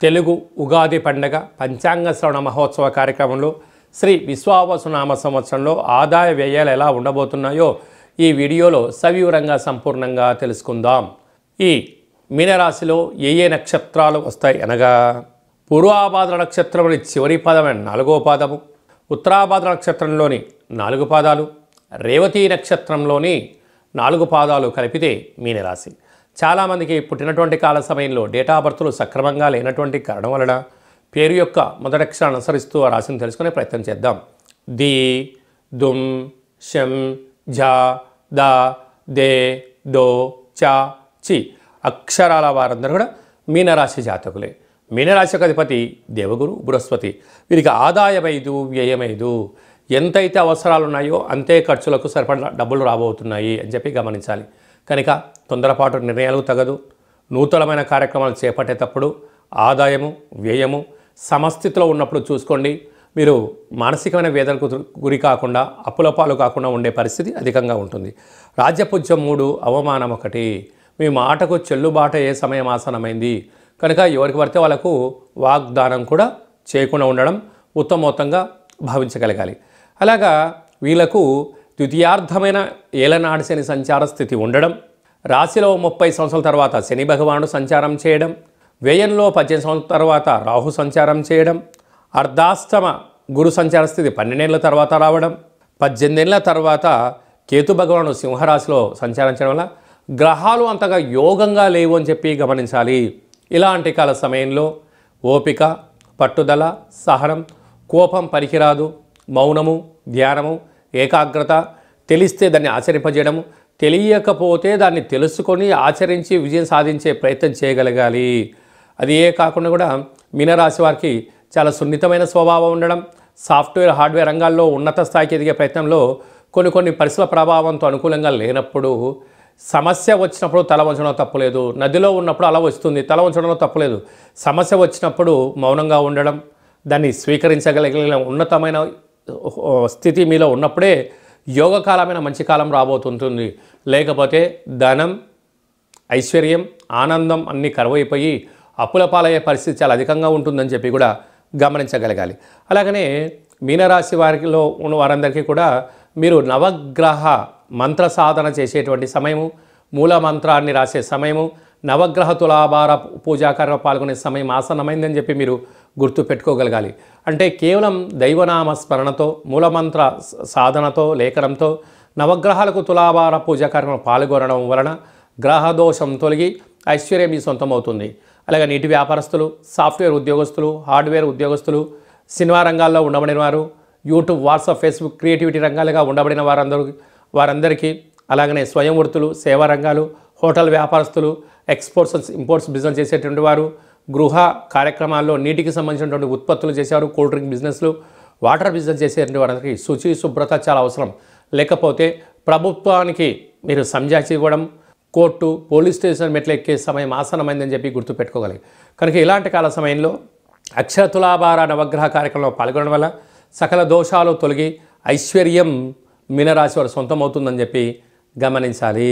తెలుగు ఉగాది పండగ పంచాంగ శ్రవణ మహోత్సవ కార్యక్రమంలో శ్రీ విశ్వావసునామ సంవత్సరంలో ఆదాయ వ్యయాలు ఎలా ఉండబోతున్నాయో ఈ వీడియోలో సవివరంగా సంపూర్ణంగా తెలుసుకుందాం. ఈ మీనరాశిలో ఏ నక్షత్రాలు వస్తాయి అనగా పూర్వాభాద్ర నక్షత్రంలోని చివరి పదమైన 4వ పాదము, ఉత్తరాభాద్ర నక్షత్రంలోని 4 పాదాలు, రేవతి నక్షత్రంలోని 4 పాదాలు కలిపితే మీనరాశి. చాలామందికి పుట్టినటువంటి కాల సమయంలో డేటా బర్త్లు సక్రమంగా లేనటువంటి కారణం వలన పేరు యొక్క మొదటి అక్షరాన్ని అనుసరిస్తూ ఆ రాశిని తెలుసుకునే ప్రయత్నం చేద్దాం. ది, దుమ్, షం, ఝ, ద, దే, దో, చ, చి అక్షరాల వారందరూ కూడా మీనరాశి జాతకులే. మీనరాశి అధిపతి దేవగురు బృహస్పతి. వీరికి ఆదాయం 5, వ్యయం 5. ఎంతైతే అవసరాలు ఉన్నాయో అంతే ఖర్చులకు సరిపడా డబ్బులు రాబోతున్నాయి అని చెప్పి గమనించాలి. కనుక తొందరపాటు నిర్ణయాలు తగదు. నూతనమైన కార్యక్రమాలు చేపట్టేటప్పుడు ఆదాయము వ్యయము సమస్థితిలో ఉన్నప్పుడు చూసుకోండి. మీరు మానసికమైన వేదనకు గురి కాకుండా అప్పుల పాలు కాకుండా ఉండే పరిస్థితి అధికంగా ఉంటుంది. రాజ్యపూజ్యం 3, అవమానం 1. మీ మాటకు చెల్లుబాటు అయ్యే సమయం ఆసనమైంది కనుక ఎవరికి పడితే వాళ్ళకు వాగ్దానం కూడా చేయకుండా ఉండడం ఉత్తమోత్తంగా భావించగలగాలి. అలాగా వీళ్ళకు ద్వితీయార్థమైన ఏలనాడు శని సంచార స్థితి ఉండడం, రాశిలో 30 సంవత్సరాల తర్వాత శని భగవానుడు సంచారం చేయడం, వ్యయంలో 18 సంవత్సరాల తర్వాత రాహు సంచారం చేయడం, అర్ధాష్టమ గురు సంచార స్థితి 12 ఏళ్ల తర్వాత రావడం, 18 ఏళ్ల తర్వాత కేతు భగవానుడు సింహరాశిలో సంచారం చేయడం వల్ల గ్రహాలు అంతగా యోగంగా లేవు అని చెప్పి గమనించాలి. ఇలాంటి కాల సమయంలో ఓపిక, పట్టుదల, సహనం, కోపం పనికిరాదు. మౌనము, ధ్యానము, ఏకాగ్రత, తెలిస్తే దాన్ని ఆచరింపజేయడము, తెలియకపోతే దాన్ని తెలుసుకొని ఆచరించి విజయం సాధించే ప్రయత్నం చేయగలగాలి. అది కాకుండా కూడా మీనరాశి వారికి చాలా సున్నితమైన స్వభావం ఉండడం, సాఫ్ట్వేర్ హార్డ్వేర్ రంగాల్లో ఉన్నత స్థాయికి ఎదిగే ప్రయత్నంలో కొన్ని పరిస్థితుల ప్రభావంతో అనుకూలంగా లేనప్పుడు సమస్య వచ్చినప్పుడు తల వంచడం తప్పులేదు. నదిలో ఉన్నప్పుడు అలా వస్తుంది, తల వంచడంలో తప్పులేదు. సమస్య వచ్చినప్పుడు మౌనంగా ఉండడం, దాన్ని స్వీకరించగలిగిన ఉన్నతమైన స్థితి మీలో ఉన్నప్పుడే యోగకాలమైన మంచి కాలం రాబోతుంటుంది. లేకపోతే ధనం, ఐశ్వర్యం, ఆనందం అన్నీ కరువైపోయి అప్పుల పాలయ్యే పరిస్థితి చాలా అధికంగా ఉంటుందని చెప్పి కూడా గమనించగలగాలి. అలాగనే మీనరాశి వారిలో ఉన్న వారందరికీ కూడా మీరు నవగ్రహ మంత్ర సాధన చేసేటువంటి సమయము, మూల మంత్రాన్ని రాసే సమయము, నవగ్రహ తులాభార పూజాకార్యంలో పాల్గొనే సమయం ఆసన్నమైందని చెప్పి మీరు గుర్తు పెట్టుకోగలగాలి. అంటే కేవలం దైవనామ స్మరణతో, మూలమంత్ర సాధనతో, లేఖనంతో నవగ్రహాలకు తులాభార పూజాకార్యంలో పాల్గొనడం వలన గ్రహదోషం తొలగి ఐశ్వర్యం మీ సొంతమవుతుంది. అలాగే నీటి వ్యాపారస్తులు, సాఫ్ట్వేర్ ఉద్యోగస్తులు, హార్డ్వేర్ ఉద్యోగస్తులు, సినిమా రంగాల్లో ఉండబడిన వారు, యూట్యూబ్, వాట్సాప్, ఫేస్బుక్ క్రియేటివిటీ రంగాలుగా ఉండబడిన వారందరికీ, అలాగనే స్వయం వృత్తులు, సేవా రంగాలు, హోటల్ వ్యాపారస్తులు, ఎక్స్పోర్ట్స్ ఇంపోర్ట్స్ బిజినెస్ చేసేటువంటి వారు, గృహ కార్యక్రమాల్లో నీటికి సంబంధించినటువంటి ఉత్పత్తులు చేసేవారు, కూల్ డ్రింక్ బిజినెస్లు, వాటర్ బిజినెస్ చేసేటువంటి వారికి శుచి శుభ్రత చాలా అవసరం. లేకపోతే ప్రభుత్వానికి మీరు సంజాయిషి ఇవ్వడం, కోర్టు, పోలీస్ స్టేషన్ మెట్లు ఎక్కే సమయం ఆసనమైందని చెప్పి గుర్తుపెట్టుకోగలిగి కనుక ఇలాంటి కాల సమయంలో అక్షర తులాభార నవగ్రహ కార్యక్రమంలో పాల్గొనడం వల్ల సకల దోషాలు తొలగి ఐశ్వర్యం మీనరాశి వారు సొంతమవుతుందని చెప్పి గమనించాలి.